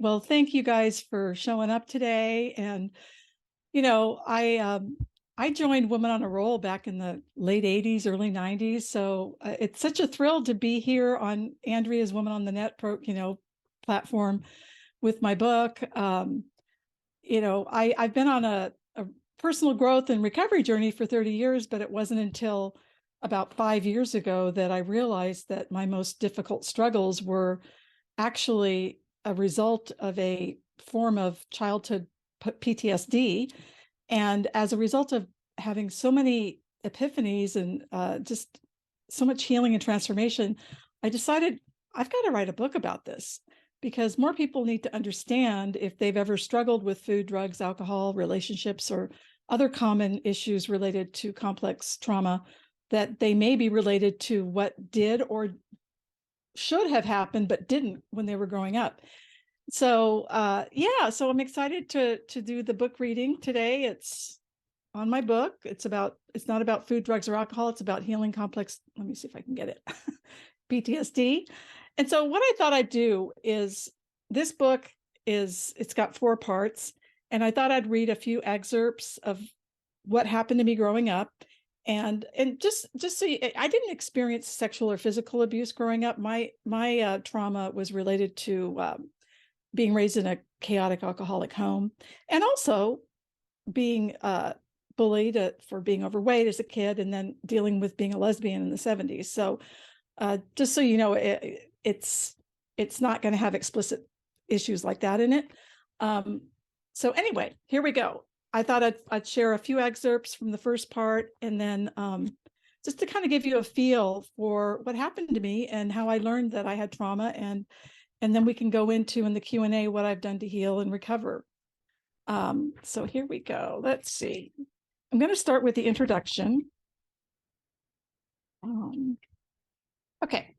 Well, thank you guys for showing up today. And, I joined Women on a Roll back in the late 80s, early 90s. So it's such a thrill to be here on Andrea's Women on the Net platform with my book. I've been on a personal growth and recovery journey for 30 years, but it wasn't until about 5 years ago that I realized that my most difficult struggles were actually a result of a form of childhood PTSD. And as a result of having so many epiphanies and just so much healing and transformation, I decided I've got to write a book about this because more people need to understand if they've ever struggled with food, drugs, alcohol, relationships, or other common issues related to complex trauma, that they may be related to what did or should have happened but didn't when they were growing up. So so I'm excited to do the book reading today. It's on my book. It's not about food, drugs, or alcohol. It's about healing complex, let me see if I can get it, PTSD. And so what I thought I'd do is, this book it's got 4 parts, and I thought I'd read a few excerpts of what happened to me growing up. And just so I didn't experience sexual or physical abuse growing up. My trauma was related to being raised in a chaotic alcoholic home, and also being bullied for being overweight as a kid, and then dealing with being a lesbian in the 70s. So just so you know, it's not going to have explicit issues like that in it. So anyway, here we go. I thought I'd share a few excerpts from the first part, and then just to kind of give you a feel for what happened to me and how I learned that I had trauma, and then we can go into in the Q&A what I've done to heal and recover. So here we go. Let's see. I'm going to start with the introduction. Okay.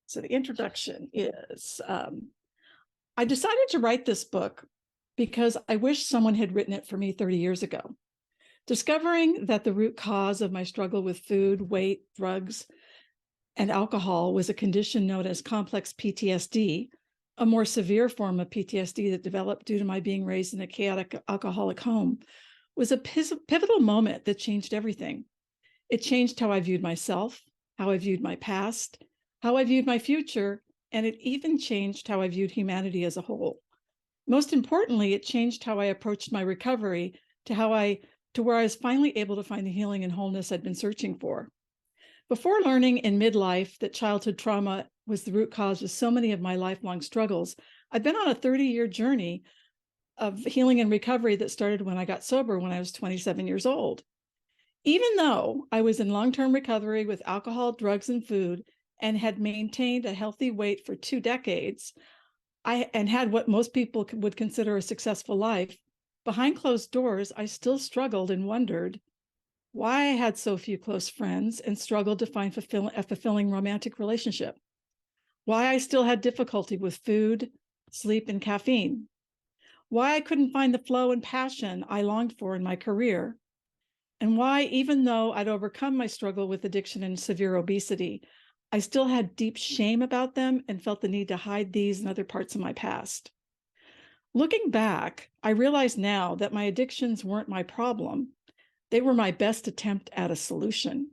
So the introduction is, I decided to write this book because I wish someone had written it for me 30 years ago. Discovering that the root cause of my struggle with food, weight, drugs, and alcohol was a condition known as complex PTSD, a more severe form of PTSD that developed due to my being raised in a chaotic alcoholic home, was a pivotal moment that changed everything. It changed how I viewed myself, how I viewed my past, how I viewed my future, and it even changed how I viewed humanity as a whole. Most importantly, it changed how I approached my recovery to where I was finally able to find the healing and wholeness I'd been searching for. Before learning in midlife that childhood trauma was the root cause of so many of my lifelong struggles, I've been on a 30-year journey of healing and recovery that started when I got sober when I was 27 years old. Even though I was in long-term recovery with alcohol, drugs, and food, and had maintained a healthy weight for 2 decades, and had what most people would consider a successful life, behind closed doors, I still struggled and wondered why I had so few close friends and struggled to find a fulfilling romantic relationship, why I still had difficulty with food, sleep, and caffeine, why I couldn't find the flow and passion I longed for in my career, and why, even though I'd overcome my struggle with addiction and severe obesity, I still had deep shame about them and felt the need to hide these and other parts of my past. Looking back, I realize now that my addictions weren't my problem. They were my best attempt at a solution.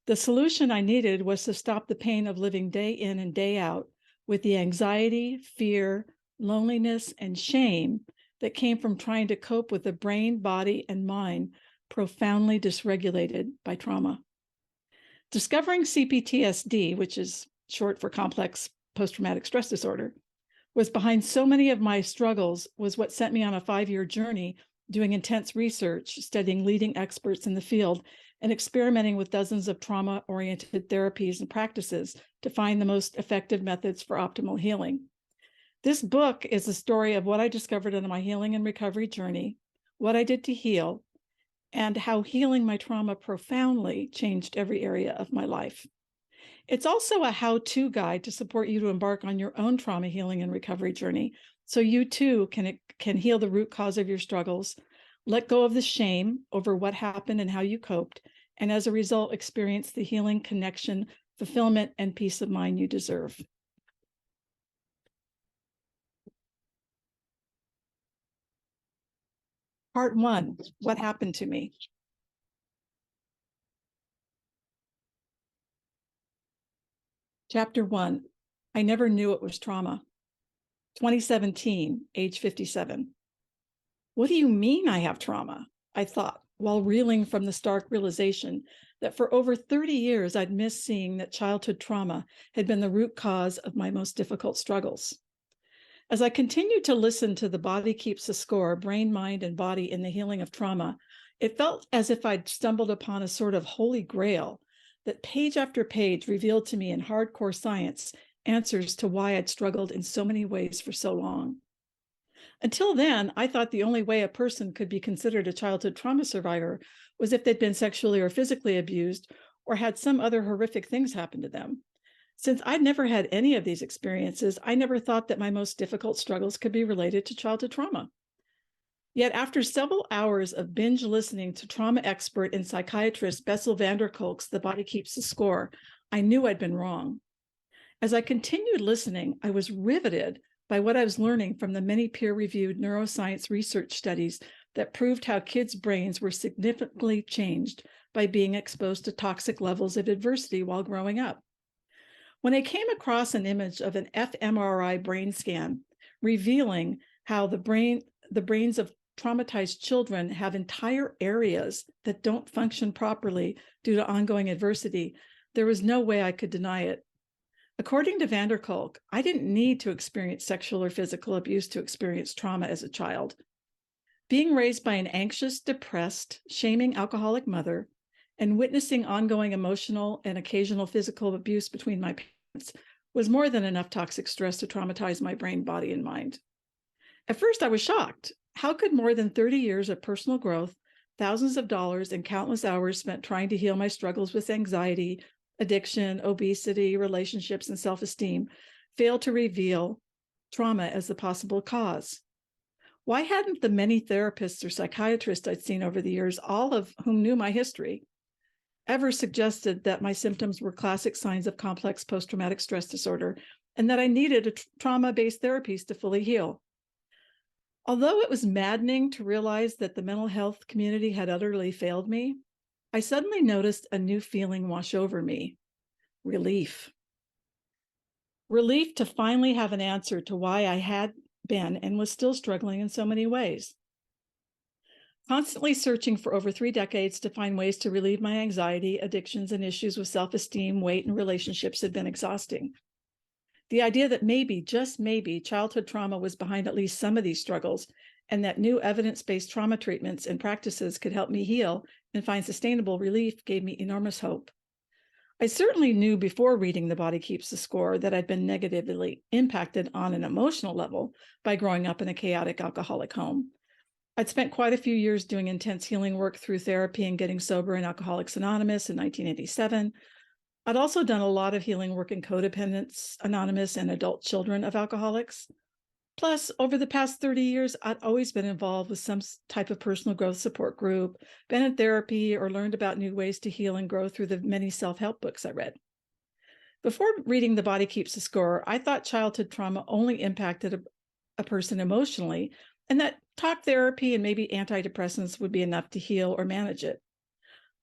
The solution I needed was to stop the pain of living day in and day out with the anxiety, fear, loneliness, and shame that came from trying to cope with a brain, body, and mind profoundly dysregulated by trauma. Discovering CPTSD, which is short for complex post-traumatic stress disorder, was behind so many of my struggles, was what sent me on a 5-year journey doing intense research, studying leading experts in the field, and experimenting with dozens of trauma-oriented therapies and practices to find the most effective methods for optimal healing. This book is a story of what I discovered on my healing and recovery journey, what I did to heal, and how healing my trauma profoundly changed every area of my life. It's also a how-to guide to support you to embark on your own trauma healing and recovery journey, so you too can heal the root cause of your struggles, let go of the shame over what happened and how you coped, and as a result, experience the healing connection fulfillment, and peace of mind you deserve. Part 1, what happened to me? Chapter 1, I never knew it was trauma. 2017, age 57. What do you mean I have trauma? I thought, while reeling from the stark realization that for over 30 years I'd missed seeing that childhood trauma had been the root cause of my most difficult struggles. As I continued to listen to The Body Keeps the Score, Brain, Mind, and Body in the Healing of Trauma, it felt as if I'd stumbled upon a sort of holy grail that page after page revealed to me in hardcore science answers to why I'd struggled in so many ways for so long. Until then, I thought the only way a person could be considered a childhood trauma survivor was if they'd been sexually or physically abused or had some other horrific things happen to them. Since I'd never had any of these experiences, I never thought that my most difficult struggles could be related to childhood trauma. Yet after several hours of binge listening to trauma expert and psychiatrist Bessel van der Kolk's The Body Keeps the Score, I knew I'd been wrong. As I continued listening, I was riveted by what I was learning from the many peer-reviewed neuroscience research studies that proved how kids' brains were significantly changed by being exposed to toxic levels of adversity while growing up. When I came across an image of an fMRI brain scan revealing how the brains of traumatized children have entire areas that don't function properly due to ongoing adversity, there was no way I could deny it. According to van der Kolk, I didn't need to experience sexual or physical abuse to experience trauma as a child. Being raised by an anxious, depressed, shaming alcoholic mother and witnessing ongoing emotional and occasional physical abuse between my parents was more than enough toxic stress to traumatize my brain, body, and mind. At first, I was shocked. How could more than 30 years of personal growth, thousands of dollars, and countless hours spent trying to heal my struggles with anxiety, addiction, obesity, relationships, and self-esteem fail to reveal trauma as the possible cause? Why hadn't the many therapists or psychiatrists I'd seen over the years, all of whom knew my history, ever suggested that my symptoms were classic signs of complex post-traumatic stress disorder and that I needed a trauma-based therapies to fully heal? Although it was maddening to realize that the mental health community had utterly failed me, I suddenly noticed a new feeling wash over me: relief. Relief to finally have an answer to why I had been and was still struggling in so many ways. Constantly searching for over 3 decades to find ways to relieve my anxiety, addictions, and issues with self-esteem, weight, and relationships had been exhausting. The idea that maybe, just maybe, childhood trauma was behind at least some of these struggles, and that new evidence-based trauma treatments and practices could help me heal and find sustainable relief gave me enormous hope. I certainly knew before reading The Body Keeps the Score that I'd been negatively impacted on an emotional level by growing up in a chaotic alcoholic home. I'd spent quite a few years doing intense healing work through therapy and getting sober in Alcoholics Anonymous in 1987. I'd also done a lot of healing work in Codependents Anonymous and adult children of alcoholics. Plus, over the past 30 years, I'd always been involved with some type of personal growth support group, been in therapy, or learned about new ways to heal and grow through the many self-help books I read. Before reading The Body Keeps the Score, I thought childhood trauma only impacted a person emotionally, and that talk therapy and maybe antidepressants would be enough to heal or manage it.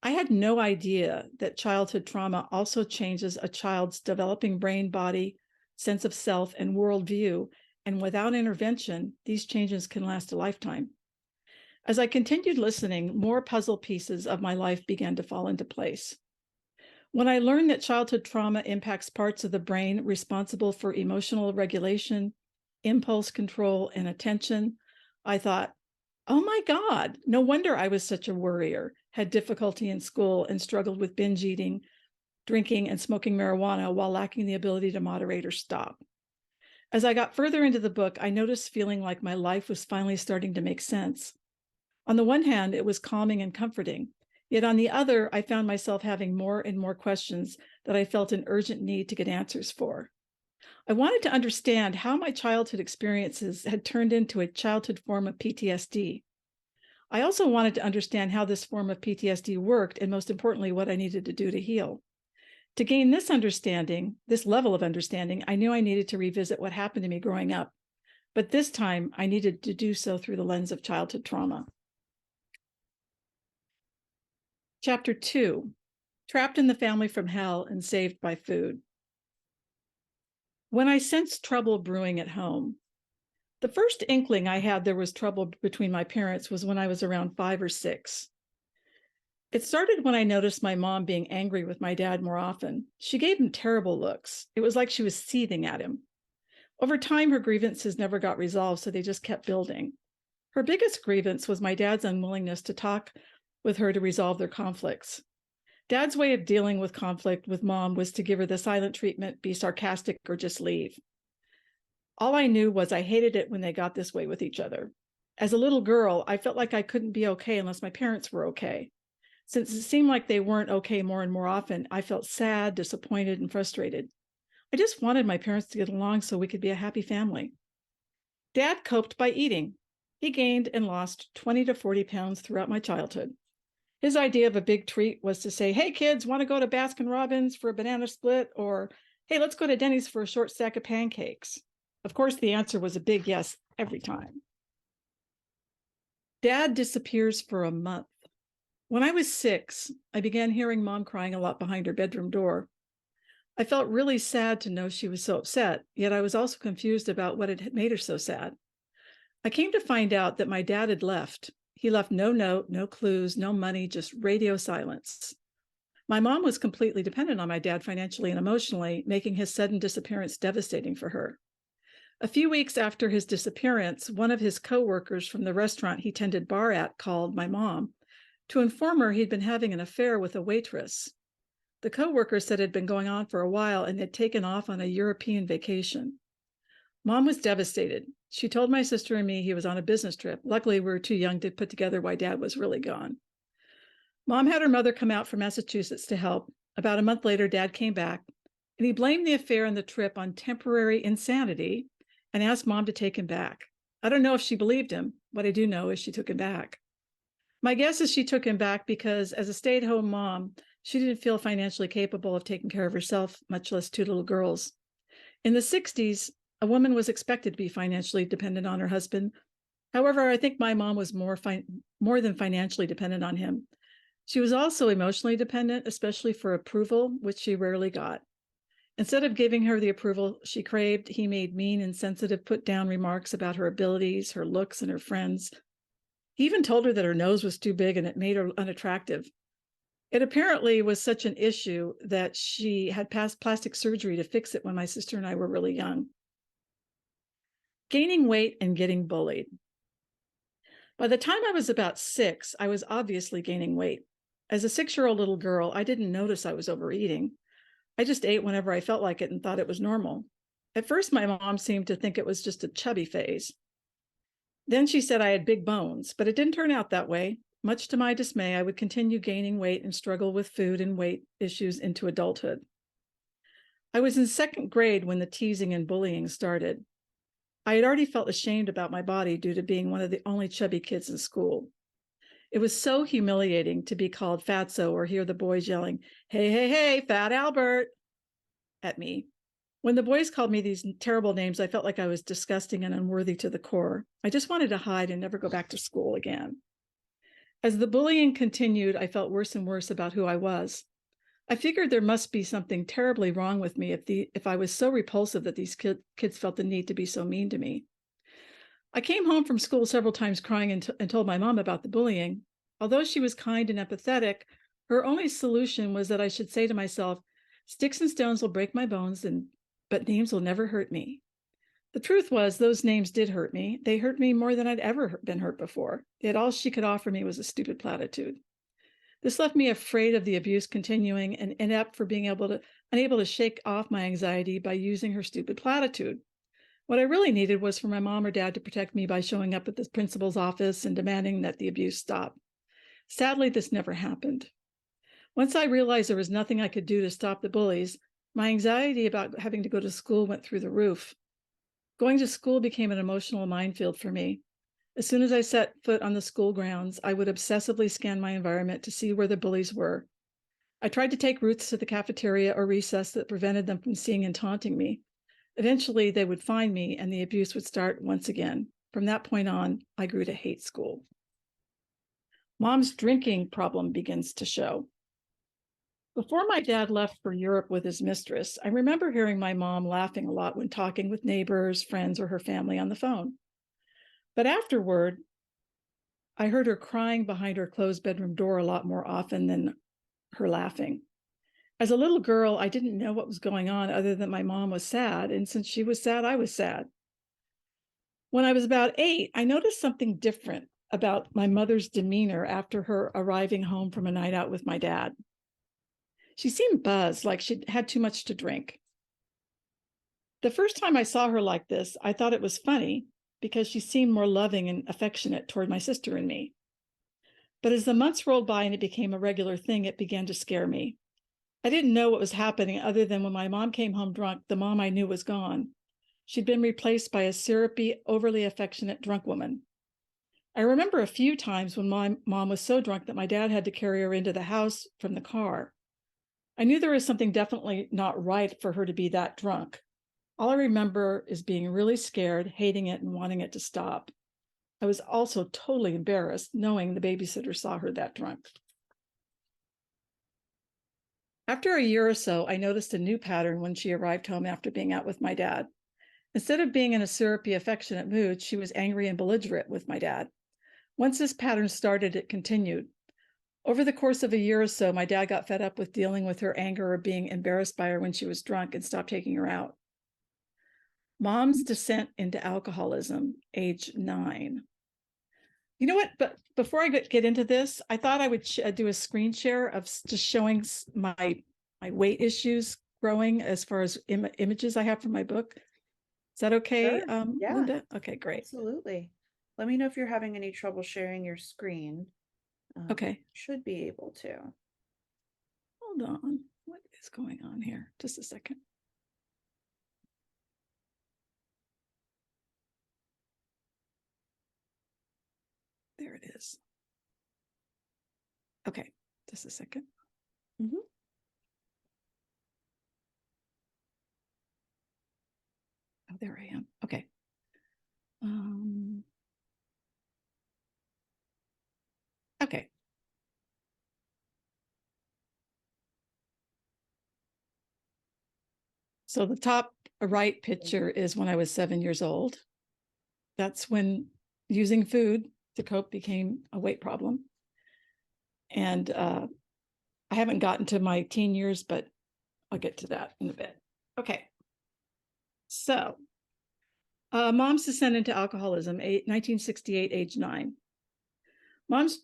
I had no idea that childhood trauma also changes a child's developing brain, body, sense of self, and worldview, and without intervention, these changes can last a lifetime. As I continued listening, more puzzle pieces of my life began to fall into place. When I learned that childhood trauma impacts parts of the brain responsible for emotional regulation, impulse control, and attention, I thought, oh my God, no wonder I was such a worrier, had difficulty in school, and struggled with binge eating, drinking, and smoking marijuana while lacking the ability to moderate or stop. As I got further into the book, I noticed feeling like my life was finally starting to make sense. On the one hand, it was calming and comforting. Yet on the other, I found myself having more and more questions that I felt an urgent need to get answers for. I wanted to understand how my childhood experiences had turned into a childhood form of PTSD. I also wanted to understand how this form of PTSD worked, and most importantly, what I needed to do to heal. To gain this understanding, this level of understanding, I knew I needed to revisit what happened to me growing up. But this time, I needed to do so through the lens of childhood trauma. Chapter 2, Trapped in the Family from Hell and Saved by Food. When I sensed trouble brewing at home, the first inkling I had there was trouble between my parents was when I was around 5 or 6. It started when I noticed my mom being angry with my dad more often. She gave him terrible looks. It was like she was seething at him. Over time, her grievances never got resolved, so they just kept building. Her biggest grievance was my dad's unwillingness to talk with her to resolve their conflicts. Dad's way of dealing with conflict with mom was to give her the silent treatment, be sarcastic, or just leave. All I knew was I hated it when they got this way with each other. As a little girl, I felt like I couldn't be okay unless my parents were okay. Since it seemed like they weren't okay more and more often, I felt sad, disappointed, and frustrated. I just wanted my parents to get along so we could be a happy family. Dad coped by eating. He gained and lost 20 to 40 pounds throughout my childhood. His idea of a big treat was to say, hey, kids, want to go to Baskin-Robbins for a banana split? Or, hey, let's go to Denny's for a short stack of pancakes. Of course, the answer was a big yes every time. Dad disappears for a month. When I was 6, I began hearing mom crying a lot behind her bedroom door. I felt really sad to know she was so upset, yet I was also confused about what had made her so sad. I came to find out that my dad had left. He left no note, no clues, no money, just radio silence. My mom was completely dependent on my dad financially and emotionally, making his sudden disappearance devastating for her. A few weeks after his disappearance, one of his co-workers from the restaurant he tended bar at called my mom to inform her he'd been having an affair with a waitress. The co-worker said it had been going on for a while and had taken off on a European vacation. Mom was devastated. She told my sister and me he was on a business trip. Luckily, we were too young to put together why Dad was really gone. Mom had her mother come out from Massachusetts to help. About a month later, Dad came back, and he blamed the affair and the trip on temporary insanity and asked Mom to take him back. I don't know if she believed him. What I do know is she took him back. My guess is she took him back because as a stay-at-home mom, she didn't feel financially capable of taking care of herself, much less 2 little girls. In the 60s, a woman was expected to be financially dependent on her husband. However, I think my mom was more than financially dependent on him. She was also emotionally dependent, especially for approval, which she rarely got. Instead of giving her the approval she craved, he made mean, insensitive, put-down remarks about her abilities, her looks, and her friends. He even told her that her nose was too big and it made her unattractive. It apparently was such an issue that she had passed plastic surgery to fix it when my sister and I were really young. Gaining weight and getting bullied. By the time I was about 6, I was obviously gaining weight. As a 6-year-old little girl, I didn't notice I was overeating. I just ate whenever I felt like it and thought it was normal. At first, my mom seemed to think it was just a chubby phase. Then she said I had big bones, but it didn't turn out that way. Much to my dismay, I would continue gaining weight and struggle with food and weight issues into adulthood. I was in 2nd grade when the teasing and bullying started. I had already felt ashamed about my body due to being one of the only chubby kids in school. It was so humiliating to be called fatso or hear the boys yelling, hey, hey, hey, Fat Albert, at me. When the boys called me these terrible names, I felt like I was disgusting and unworthy to the core. I just wanted to hide and never go back to school again. As the bullying continued, I felt worse and worse about who I was. I figured there must be something terribly wrong with me if I was so repulsive that these kids felt the need to be so mean to me. I came home from school several times crying and told my mom about the bullying. Although she was kind and empathetic, her only solution was that I should say to myself, sticks and stones will break my bones, but names will never hurt me. The truth was, those names did hurt me. They hurt me more than I'd ever been hurt before. Yet all she could offer me was a stupid platitude. This left me afraid of the abuse continuing and inept for being unable to shake off my anxiety by using her stupid platitude. What I really needed was for my mom or dad to protect me by showing up at the principal's office and demanding that the abuse stop. Sadly, this never happened. Once I realized there was nothing I could do to stop the bullies, my anxiety about having to go to school went through the roof. Going to school became an emotional minefield for me. As soon as I set foot on the school grounds, I would obsessively scan my environment to see where the bullies were. I tried to take Ruths to the cafeteria or recess that prevented them from seeing and taunting me. Eventually, they would find me and the abuse would start once again. From that point on, I grew to hate school. Mom's drinking problem begins to show. Before my dad left for Europe with his mistress, I remember hearing my mom laughing a lot when talking with neighbors, friends, or her family on the phone. But afterward, I heard her crying behind her closed bedroom door a lot more often than her laughing. As a little girl, I didn't know what was going on other than my mom was sad, and since she was sad, I was sad. When I was about 8, I noticed something different about my mother's demeanor after her arriving home from a night out with my dad. She seemed buzzed, like she'd had too much to drink. The first time I saw her like this, I thought it was funny because she seemed more loving and affectionate toward my sister and me. But as the months rolled by and it became a regular thing, it began to scare me. I didn't know what was happening other than when my mom came home drunk, the mom I knew was gone. She'd been replaced by a syrupy, overly affectionate drunk woman. I remember a few times when my mom was so drunk that my dad had to carry her into the house from the car. I knew there was something definitely not right for her to be that drunk. All I remember is being really scared, hating it, and wanting it to stop. I was also totally embarrassed knowing the babysitter saw her that drunk. After a year or so, I noticed a new pattern when she arrived home after being out with my dad. Instead of being in a syrupy, affectionate mood, she was angry and belligerent with my dad. Once this pattern started, it continued. Over the course of a year or so, my dad got fed up with dealing with her anger or being embarrassed by her when she was drunk and stopped taking her out. Mom's descent into alcoholism, age 9. You know what? But before I get into this, I thought I would do a screen share of just showing my weight issues growing as far as images I have from my book. Is that okay, Sure. Yeah, Linda? Okay, great. absolutely. Let me know if you're having any trouble sharing your screen. Okay, Should be able to. hold on. What is going on here? Just a second. There it is. Okay, just a second. Mhm. Oh, there I am. Okay. Okay. So the top right picture is when I was 7 years old. That's when using food to cope became a weight problem. And I haven't gotten to my teen years, but I'll get to that in a bit. Okay. So, mom's descent into alcoholism, 1968, age 9. Mom's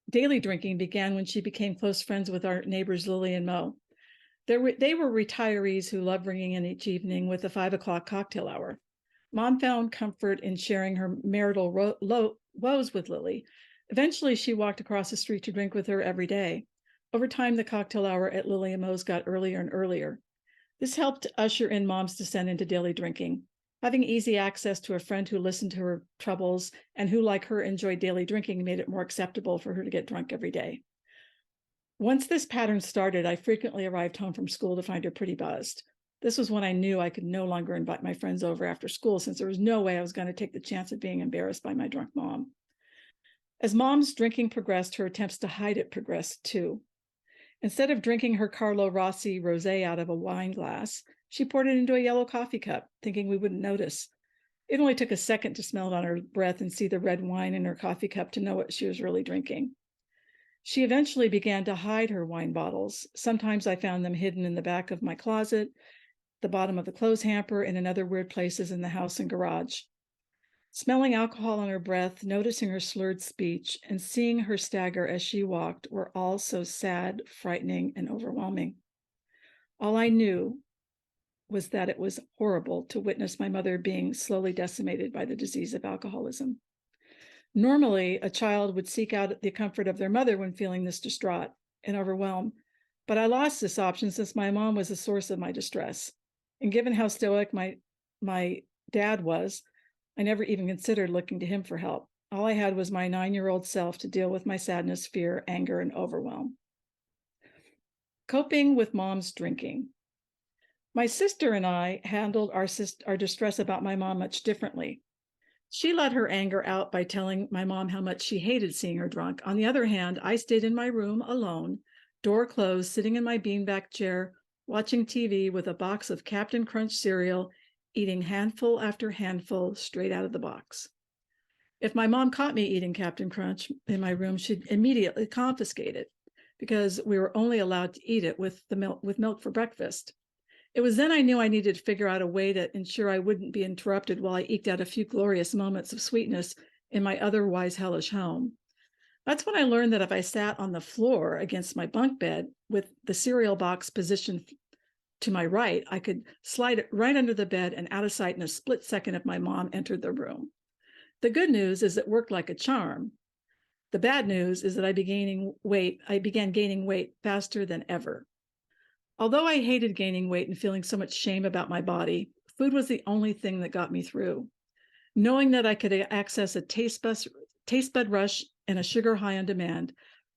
daily drinking began when she became close friends with our neighbors, Lily and Mo. They were retirees who loved bringing in each evening with a 5 o'clock cocktail hour. Mom found comfort in sharing her marital woes with Lily. Eventually, she walked across the street to drink with her every day. Over time, the cocktail hour at Lily and Mo's got earlier and earlier. This helped usher in Mom's descent into daily drinking. Having easy access to a friend who listened to her troubles and who, like her, enjoyed daily drinking made it more acceptable for her to get drunk every day. Once this pattern started, I frequently arrived home from school to find her pretty buzzed. This was when I knew I could no longer invite my friends over after school, since there was no way I was going to take the chance of being embarrassed by my drunk mom. As Mom's drinking progressed, her attempts to hide it progressed too. Instead of drinking her Carlo Rossi rosé out of a wine glass, she poured it into a yellow coffee cup, thinking we wouldn't notice. It only took a second to smell it on her breath and see the red wine in her coffee cup to know what she was really drinking. She eventually began to hide her wine bottles. Sometimes I found them hidden in the back of my closet, the bottom of the clothes hamper, and in other weird places in the house and garage. Smelling alcohol on her breath, noticing her slurred speech, and seeing her stagger as she walked were all so sad, frightening, and overwhelming. All I knew was that it was horrible to witness my mother being slowly decimated by the disease of alcoholism. Normally, a child would seek out the comfort of their mother when feeling this distraught and overwhelmed, but I lost this option since my mom was the source of my distress. And given how stoic my dad was, I never even considered looking to him for help. All I had was my 9-year-old self to deal with my sadness, fear, anger, and overwhelm. Coping with mom's drinking. My sister and I handled our distress about my mom much differently. She let her anger out by telling my mom how much she hated seeing her drunk. On the other hand, I stayed in my room alone, door closed, sitting in my beanbag chair, watching TV with a box of Captain Crunch cereal, eating handful after handful straight out of the box. If my mom caught me eating Captain Crunch in my room, she'd immediately confiscate it because we were only allowed to eat it with milk for breakfast. It was then I knew I needed to figure out a way to ensure I wouldn't be interrupted while I eked out a few glorious moments of sweetness in my otherwise hellish home. That's when I learned that if I sat on the floor against my bunk bed with the cereal box positioned to my right, I could slide it right under the bed and out of sight in a split second if my mom entered the room. The good news is it worked like a charm. The bad news is that I began gaining weight faster than ever. Although I hated gaining weight and feeling so much shame about my body, food was the only thing that got me through. Knowing that I could access a taste bud rush and a sugar high on demand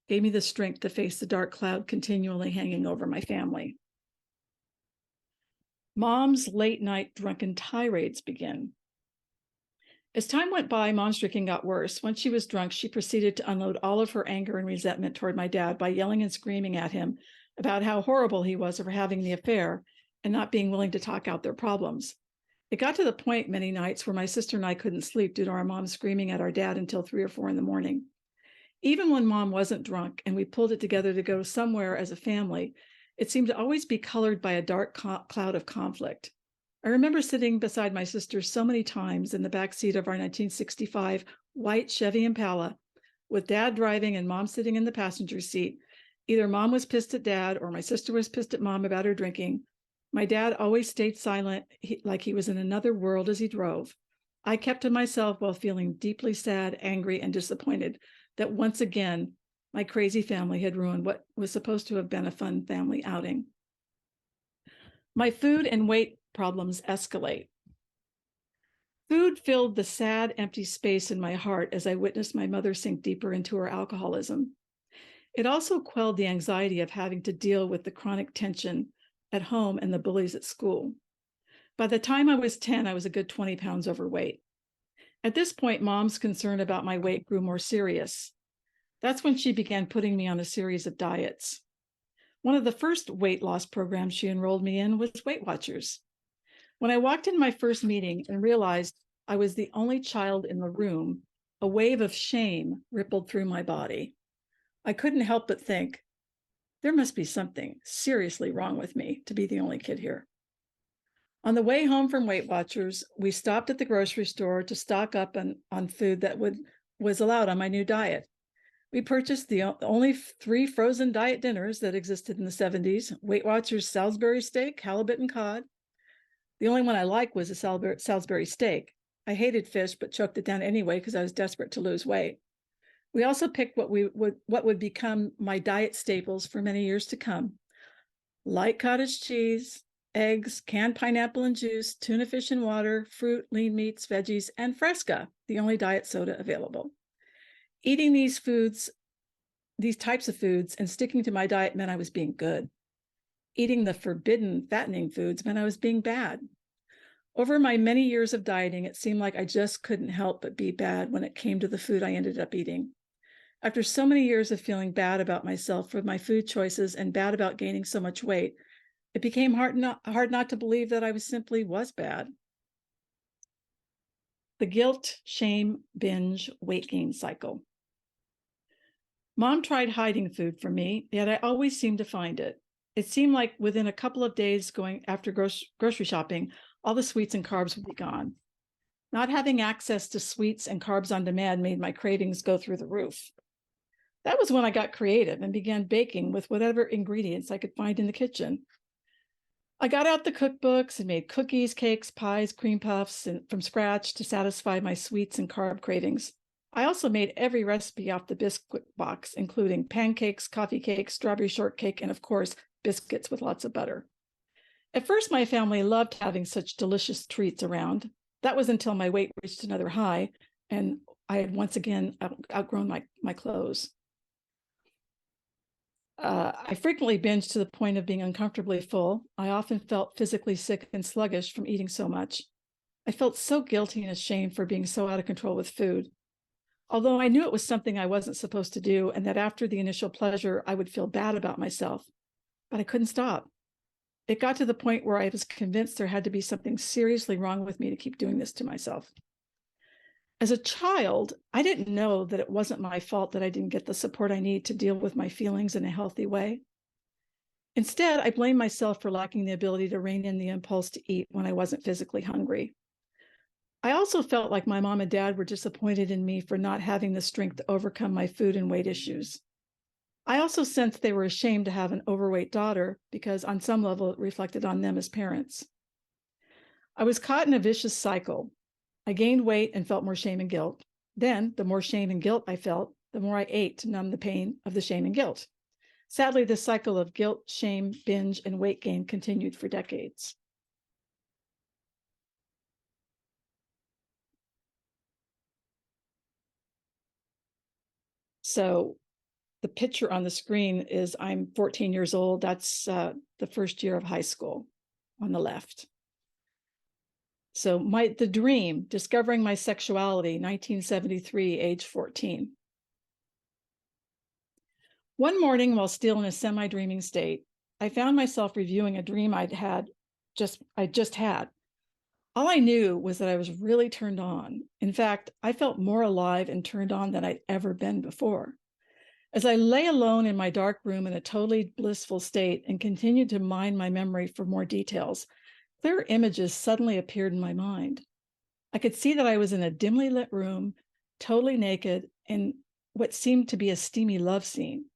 gave me the strength to face the dark cloud continually hanging over my family. Mom's late night drunken tirades begin. As time went by, mom's drinking got worse. Once she was drunk, she proceeded to unload all of her anger and resentment toward my dad by yelling and screaming at him about how horrible he was for having the affair and not being willing to talk out their problems. It got to the point many nights where my sister and I couldn't sleep due to our mom screaming at our dad until 3 or 4 in the morning. Even when mom wasn't drunk and we pulled it together to go somewhere as a family, it seemed to always be colored by a dark cloud of conflict. I remember sitting beside my sister so many times in the back seat of our 1965 white Chevy Impala, with dad driving and mom sitting in the passenger seat. Either mom was pissed at dad or my sister was pissed at mom about her drinking. My dad always stayed silent, like he was in another world as he drove. I kept to myself while feeling deeply sad, angry, and disappointed that once again, my crazy family had ruined what was supposed to have been a fun family outing. My food and weight problems escalate. Food filled the sad, empty space in my heart as I witnessed my mother sink deeper into her alcoholism. It also quelled the anxiety of having to deal with the chronic tension at home and the bullies at school. By the time I was 10, I was a good 20 pounds overweight. At this point, mom's concern about my weight grew more serious. That's when she began putting me on a series of diets. One of the first weight loss programs she enrolled me in was Weight Watchers. When I walked in my first meeting and realized I was the only child in the room, a wave of shame rippled through my body. I couldn't help but think, there must be something seriously wrong with me to be the only kid here. On the way home from Weight Watchers, we stopped at the grocery store to stock up on food that was allowed on my new diet. We purchased the only 3 frozen diet dinners that existed in the 70s, Weight Watchers Salisbury steak, halibut, and cod. The only one I liked was a Salisbury steak. I hated fish, but choked it down anyway because I was desperate to lose weight. We also picked what would become my diet staples for many years to come: light cottage cheese, eggs, canned pineapple and juice, tuna fish and water, fruit, lean meats, veggies, and Fresca, the only diet soda available. Eating these types of foods and sticking to my diet meant I was being good. Eating the forbidden fattening foods meant I was being bad. Over my many years of dieting, it seemed like I just couldn't help but be bad when it came to the food I ended up eating. After so many years of feeling bad about myself for my food choices and bad about gaining so much weight, it became hard not to believe that I was bad. The guilt, shame, binge, weight gain cycle. Mom tried hiding food from me, yet I always seemed to find it. It seemed like within a couple of days going after grocery shopping, all the sweets and carbs would be gone. Not having access to sweets and carbs on demand made my cravings go through the roof. That was when I got creative and began baking with whatever ingredients I could find in the kitchen. I got out the cookbooks and made cookies, cakes, pies, cream puffs from scratch to satisfy my sweets and carb cravings. I also made every recipe off the biscuit box, including pancakes, coffee cakes, strawberry shortcake, and of course, biscuits with lots of butter. At first, my family loved having such delicious treats around. That was until my weight reached another high, and I had once again outgrown my clothes. I frequently binged to the point of being uncomfortably full. I often felt physically sick and sluggish from eating so much. I felt so guilty and ashamed for being so out of control with food. Although I knew it was something I wasn't supposed to do, and that after the initial pleasure, I would feel bad about myself, but I couldn't stop. It got to the point where I was convinced there had to be something seriously wrong with me to keep doing this to myself. As a child, I didn't know that it wasn't my fault that I didn't get the support I need to deal with my feelings in a healthy way. Instead, I blamed myself for lacking the ability to rein in the impulse to eat when I wasn't physically hungry. I also felt like my mom and dad were disappointed in me for not having the strength to overcome my food and weight issues. I also sensed they were ashamed to have an overweight daughter because on some level it reflected on them as parents. I was caught in a vicious cycle. I gained weight and felt more shame and guilt. Then, the more shame and guilt I felt, the more I ate to numb the pain of the shame and guilt. Sadly, this cycle of guilt, shame, binge, and weight gain continued for decades. So the picture on the screen is I'm 14 years old. That's the first year of high school on the left. So the dream, discovering my sexuality, 1973, age 14. One morning, while still in a semi-dreaming state, I found myself reviewing a dream I just had. All I knew was that I was really turned on. In fact, I felt more alive and turned on than I'd ever been before. As I lay alone in my dark room in a totally blissful state and continued to mine my memory for more details, clear images suddenly appeared in my mind. I could see that I was in a dimly lit room, totally naked, in what seemed to be a steamy love scene.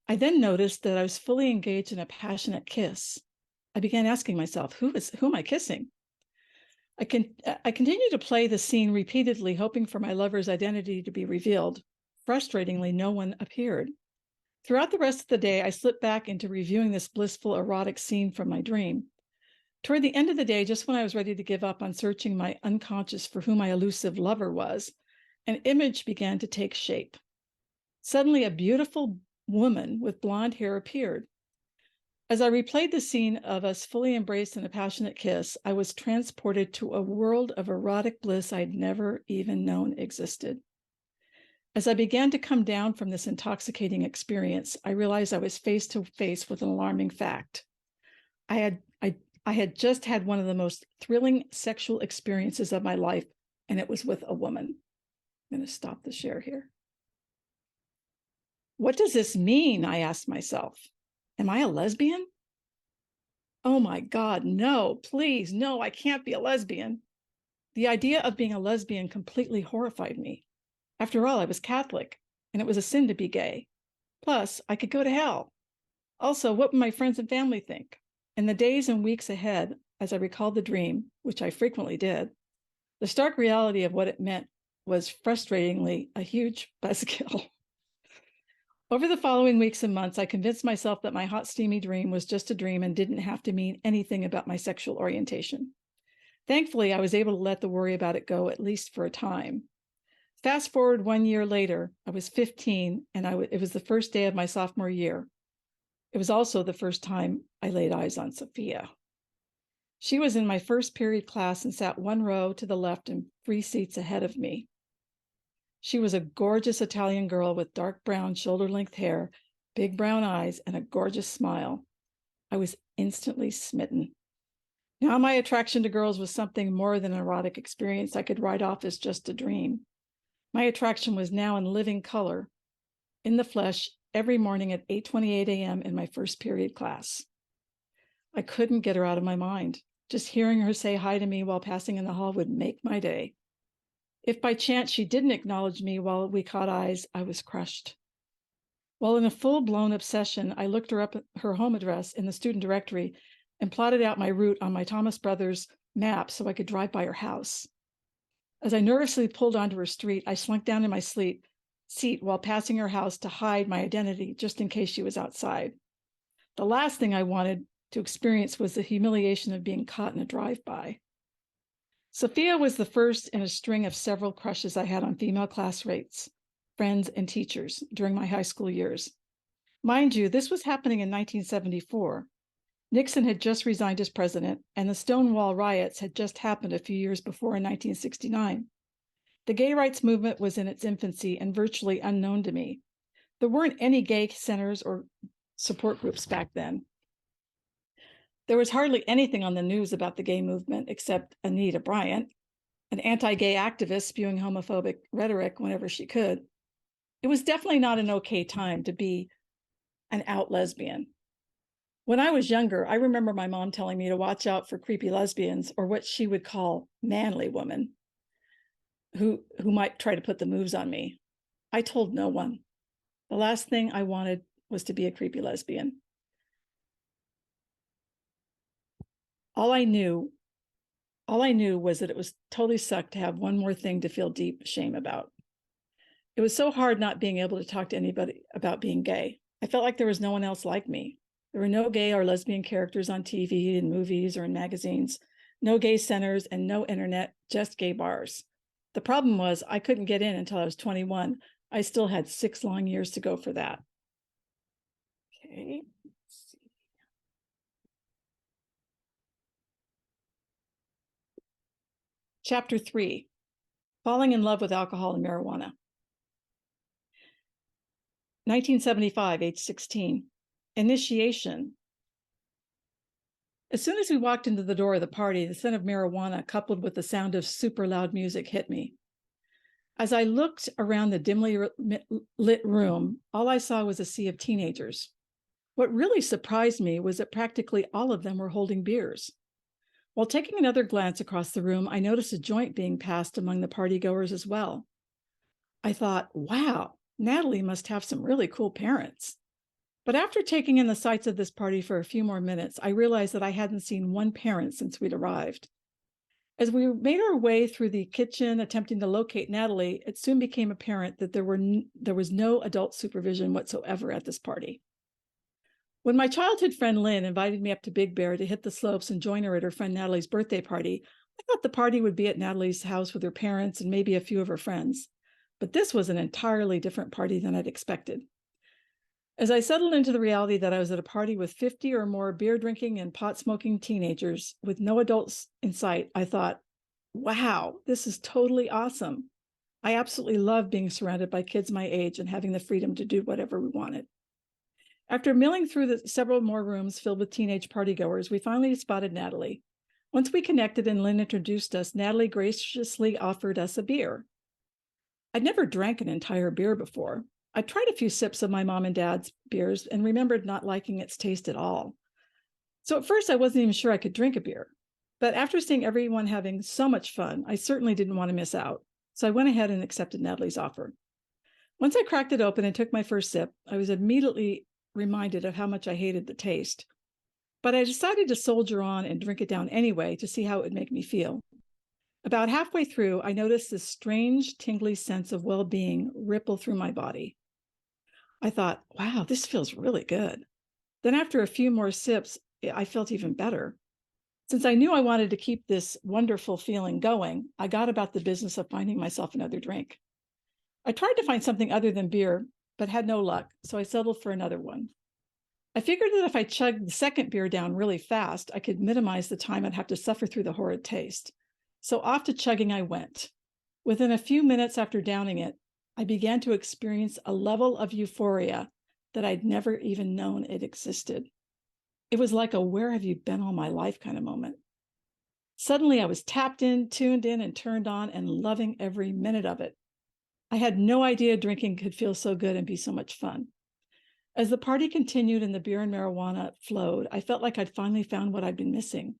I then noticed that I was fully engaged in a passionate kiss. I began asking myself, who am I kissing? I continued to play the scene repeatedly, hoping for my lover's identity to be revealed. Frustratingly, no one appeared. Throughout the rest of the day, I slipped back into reviewing this blissful erotic scene from my dream. Toward the end of the day, just when I was ready to give up on searching my unconscious for who my elusive lover was, an image began to take shape. Suddenly, a beautiful woman with blonde hair appeared. As I replayed the scene of us fully embraced in a passionate kiss, I was transported to a world of erotic bliss I'd never even known existed. As I began to come down from this intoxicating experience, I realized I was face to face with an alarming fact. I had just had one of the most thrilling sexual experiences of my life, and it was with a woman. I'm going to stop the share here. What does this mean? I asked myself. Am I a lesbian? Oh my God, no, please, no, I can't be a lesbian. The idea of being a lesbian completely horrified me. After all, I was Catholic, and it was a sin to be gay. Plus, I could go to hell. Also, what would my friends and family think? In the days and weeks ahead, as I recalled the dream, which I frequently did, the stark reality of what it meant was frustratingly a huge buzzkill. Over the following weeks and months, I convinced myself that my hot, steamy dream was just a dream and didn't have to mean anything about my sexual orientation. Thankfully, I was able to let the worry about it go, at least for a time. Fast forward 1 year later, I was 15, and it was the first day of my sophomore year. It was also the first time I laid eyes on Sophia. She was in my first period class and sat one row to the left and 3 seats ahead of me. She was a gorgeous Italian girl with dark brown shoulder-length hair, big brown eyes, and a gorgeous smile. I was instantly smitten. Now my attraction to girls was something more than an erotic experience I could write off as just a dream. My attraction was now in living color, in the flesh, every morning at 8:28 a.m. in my first period class. I couldn't get her out of my mind. Just hearing her say hi to me while passing in the hall would make my day. If by chance she didn't acknowledge me while we caught eyes, I was crushed. While in a full-blown obsession, I looked her up her home address in the student directory and plotted out my route on my Thomas Brothers map so I could drive by her house. As I nervously pulled onto her street, I slunk down in my seat while passing her house to hide my identity just in case she was outside. The last thing I wanted to experience was the humiliation of being caught in a drive-by. Sophia was the first in a string of several crushes I had on female classmates, friends, and teachers during my high school years. Mind you, this was happening in 1974. Nixon had just resigned as president, and the Stonewall riots had just happened a few years before in 1969. The gay rights movement was in its infancy and virtually unknown to me. There weren't any gay centers or support groups back then. There was hardly anything on the news about the gay movement except Anita Bryant, an anti-gay activist spewing homophobic rhetoric whenever she could. It was definitely not an okay time to be an out lesbian. When I was younger, I remember my mom telling me to watch out for creepy lesbians, or what she would call manly women, who might try to put the moves on me. I told no one. The last thing I wanted was to be a creepy lesbian. All I knew was that it was totally sucked to have one more thing to feel deep shame about. It was so hard not being able to talk to anybody about being gay. I felt like there was no one else like me. There were no gay or lesbian characters on TV and movies or in magazines, no gay centers and no internet, just gay bars. The problem was I couldn't get in until I was 21. I still had 6 long years to go for that. Okay, let's see. Chapter 3, Falling in Love with Alcohol and Marijuana. 1975, age 16. Initiation. As soon as we walked into the door of the party, the scent of marijuana coupled with the sound of super loud music hit me. As I looked around the dimly lit room, all I saw was a sea of teenagers. What really surprised me was that practically all of them were holding beers. While taking another glance across the room, I noticed a joint being passed among the partygoers as well. I thought, wow, Natalie must have some really cool parents. But after taking in the sights of this party for a few more minutes, I realized that I hadn't seen one parent since we'd arrived. As we made our way through the kitchen, attempting to locate Natalie, it soon became apparent that there was no adult supervision whatsoever at this party. When my childhood friend Lynn invited me up to Big Bear to hit the slopes and join her at her friend Natalie's birthday party, I thought the party would be at Natalie's house with her parents and maybe a few of her friends. But this was an entirely different party than I'd expected. As I settled into the reality that I was at a party with 50 or more beer-drinking and pot-smoking teenagers with no adults in sight, I thought, wow, this is totally awesome. I absolutely love being surrounded by kids my age and having the freedom to do whatever we wanted. After milling through several more rooms filled with teenage partygoers, we finally spotted Natalie. Once we connected and Lynn introduced us, Natalie graciously offered us a beer. I'd never drank an entire beer before. I tried a few sips of my mom and dad's beers and remembered not liking its taste at all. So at first I wasn't even sure I could drink a beer. But after seeing everyone having so much fun, I certainly didn't want to miss out. So I went ahead and accepted Natalie's offer. Once I cracked it open and took my first sip, I was immediately reminded of how much I hated the taste. But I decided to soldier on and drink it down anyway to see how it would make me feel. About halfway through, I noticed this strange, tingly sense of well-being ripple through my body. I thought, wow, this feels really good. Then after a few more sips, I felt even better. Since I knew I wanted to keep this wonderful feeling going, I got about the business of finding myself another drink. I tried to find something other than beer, but had no luck, so I settled for another one. I figured that if I chugged the second beer down really fast, I could minimize the time I'd have to suffer through the horrid taste. So off to chugging I went. Within a few minutes after downing it, I began to experience a level of euphoria that I'd never even known it existed. It was like a where have you been all my life kind of moment. Suddenly I was tapped in, tuned in, and turned on and loving every minute of it. I had no idea drinking could feel so good and be so much fun. As the party continued and the beer and marijuana flowed, I felt like I'd finally found what I'd been missing.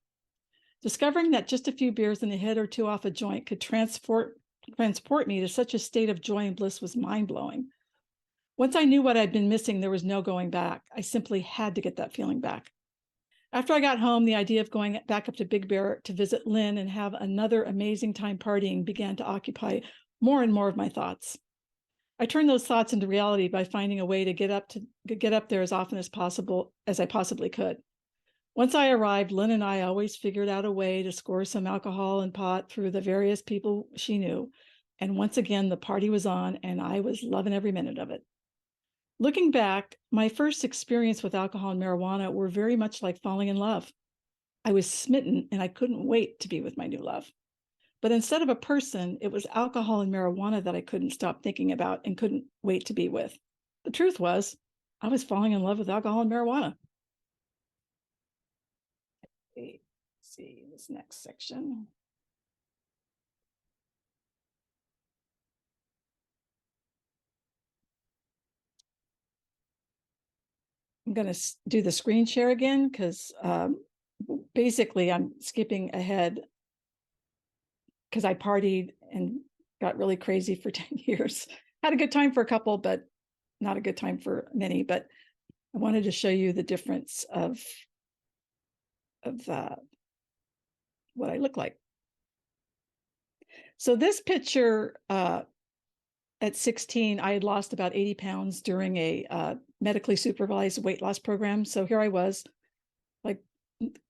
Discovering that just a few beers and a hit or two off a joint could transport me to such a state of joy and bliss was mind-blowing. Once I knew what I'd been missing, there was no going back. I simply had to get that feeling back. After I got home, the idea of going back up to Big Bear to visit Lynn and have another amazing time partying began to occupy more and more of my thoughts. I turned those thoughts into reality by finding a way to get up there as often as possible as I possibly could. Once I arrived, Lynn and I always figured out a way to score some alcohol and pot through the various people she knew. And once again, the party was on, and I was loving every minute of it. Looking back, my first experience with alcohol and marijuana were very much like falling in love. I was smitten, and I couldn't wait to be with my new love. But instead of a person, it was alcohol and marijuana that I couldn't stop thinking about and couldn't wait to be with. The truth was, I was falling in love with alcohol and marijuana. Let's see this next section. I'm going to do the screen share again because basically I'm skipping ahead because I partied and got really crazy for 10 years. Had a good time for a couple, but not a good time for many. But I wanted to show you the difference of what I look like. So this picture at 16, I had lost about 80 pounds during a medically supervised weight loss program. So here I was, like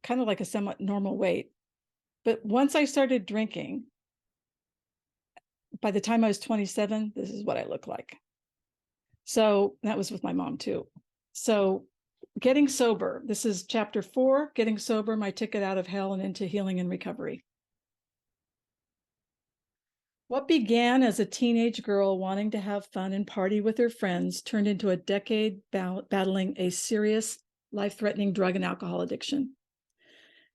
kind of like a somewhat normal weight. But once I started drinking, by the time I was 27, this is what I look like. So that was with my mom too. So getting sober, this is chapter 4, getting sober, my ticket out of hell and into healing and recovery. What began as a teenage girl wanting to have fun and party with her friends turned into a decade battling a serious, life-threatening drug and alcohol addiction.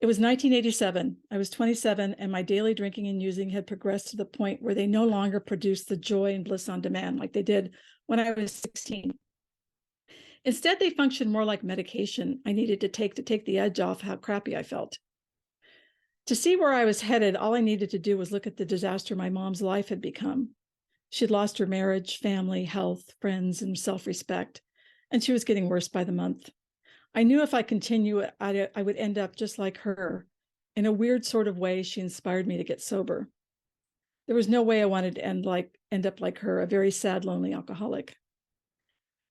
It was 1987. I was 27, and my daily drinking and using had progressed to the point where they no longer produced the joy and bliss on demand like they did when I was 16. Instead, they functioned more like medication I needed to take the edge off how crappy I felt. To see where I was headed, all I needed to do was look at the disaster my mom's life had become. She'd lost her marriage, family, health, friends, and self-respect, and she was getting worse by the month. I knew if I continued, I would end up just like her. In a weird sort of way, she inspired me to get sober. There was no way I wanted to end up like her, a very sad, lonely alcoholic.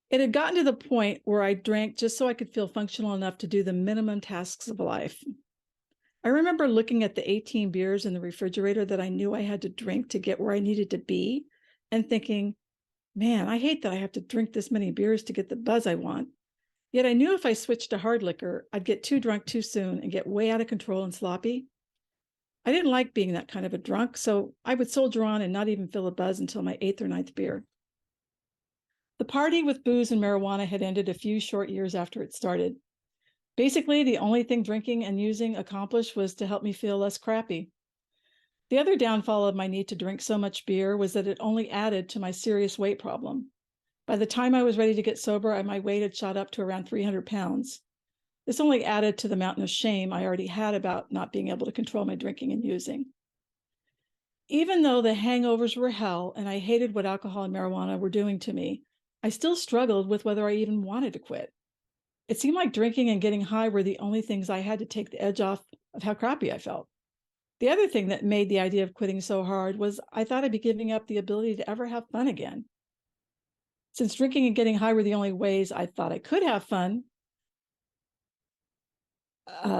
It had gotten to the point where I drank just so I could feel functional enough to do the minimum tasks of life. I remember looking at the 18 beers in the refrigerator that I knew I had to drink to get where I needed to be and thinking, man, I hate that I have to drink this many beers to get the buzz I want. Yet I knew if I switched to hard liquor, I'd get too drunk too soon and get way out of control and sloppy. I didn't like being that kind of a drunk, so I would soldier on and not even feel a buzz until my 8th or 9th beer. The party with booze and marijuana had ended a few short years after it started. Basically, the only thing drinking and using accomplished was to help me feel less crappy. The other downfall of my need to drink so much beer was that it only added to my serious weight problem. By the time I was ready to get sober, my weight had shot up to around 300 pounds. This only added to the mountain of shame I already had about not being able to control my drinking and using. Even though the hangovers were hell and I hated what alcohol and marijuana were doing to me, I still struggled with whether I even wanted to quit. It seemed like drinking and getting high were the only things I had to take the edge off of how crappy I felt. The other thing that made the idea of quitting so hard was I thought I'd be giving up the ability to ever have fun again. Since drinking and getting high were the only ways I thought I could have fun,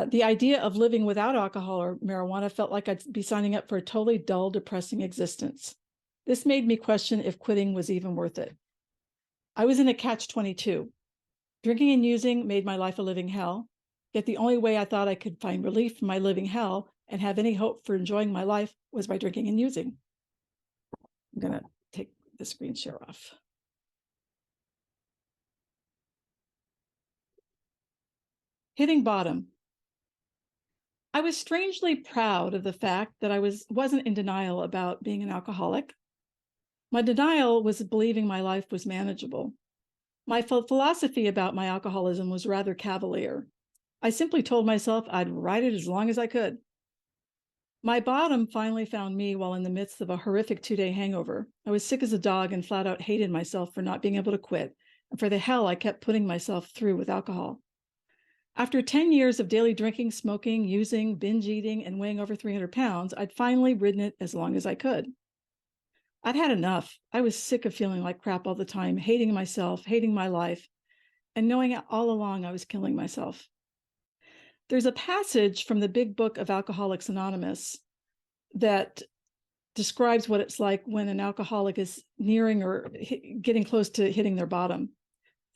the idea of living without alcohol or marijuana felt like I'd be signing up for a totally dull, depressing existence. This made me question if quitting was even worth it. I was in a catch-22. Drinking and using made my life a living hell, yet the only way I thought I could find relief from my living hell and have any hope for enjoying my life was by drinking and using. I'm going to take the screen share off. Hitting bottom. I was strangely proud of the fact that I wasn't in denial about being an alcoholic. My denial was believing my life was manageable. My philosophy about my alcoholism was rather cavalier. I simply told myself I'd ride it as long as I could. My bottom finally found me while in the midst of a horrific 2-day hangover. I was sick as a dog and flat out hated myself for not being able to quit and for the hell I kept putting myself through with alcohol. After 10 years of daily drinking, smoking, using, binge eating, and weighing over 300 pounds, I'd finally ridden it as long as I could. I'd had enough. I was sick of feeling like crap all the time, hating myself, hating my life, and knowing all along I was killing myself. There's a passage from the big book of Alcoholics Anonymous that describes what it's like when an alcoholic is nearing or getting close to hitting their bottom.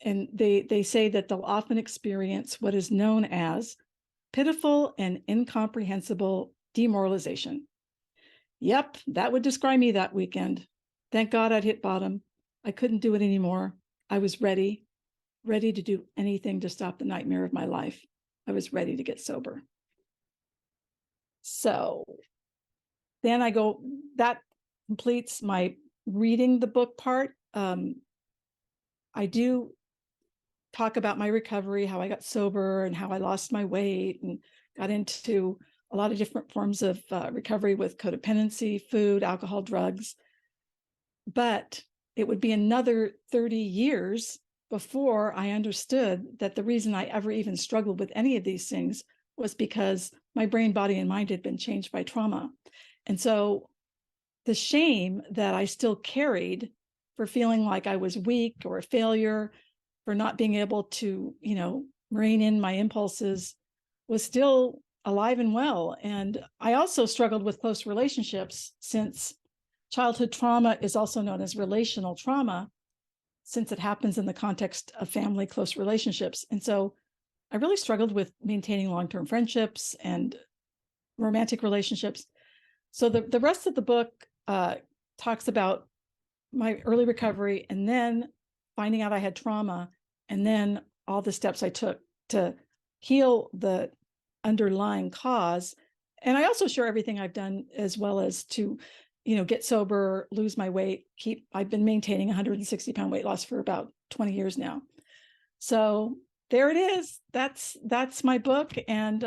And they say that they'll often experience what is known as pitiful and incomprehensible demoralization. Yep, that would describe me that weekend. Thank God I'd hit bottom. I couldn't do it anymore. I was ready to do anything to stop the nightmare of my life. I was ready to get sober. So then that completes my reading the book part. I do talk about my recovery, how I got sober and how I lost my weight and got into a lot of different forms of recovery with codependency, food, alcohol, drugs. But it would be another 30 years before I understood that the reason I ever even struggled with any of these things was because my brain, body, and mind had been changed by trauma. And so the shame that I still carried for feeling like I was weak or a failure, for not being able to, rein in my impulses, was still alive and well. And I also struggled with close relationships, since childhood trauma is also known as relational trauma, since it happens in the context of family close relationships. And so I really struggled with maintaining long-term friendships and romantic relationships. So the rest of the book talks about my early recovery, and then finding out I had trauma, and then all the steps I took to heal the underlying cause. And I also share everything I've done, as well as to, get sober, lose my weight, I've been maintaining 160-pound weight loss for about 20 years now. So there it is. That's my book. And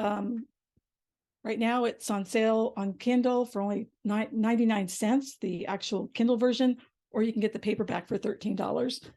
right now it's on sale on Kindle for only 99 cents, the actual Kindle version, or you can get the paperback for $13.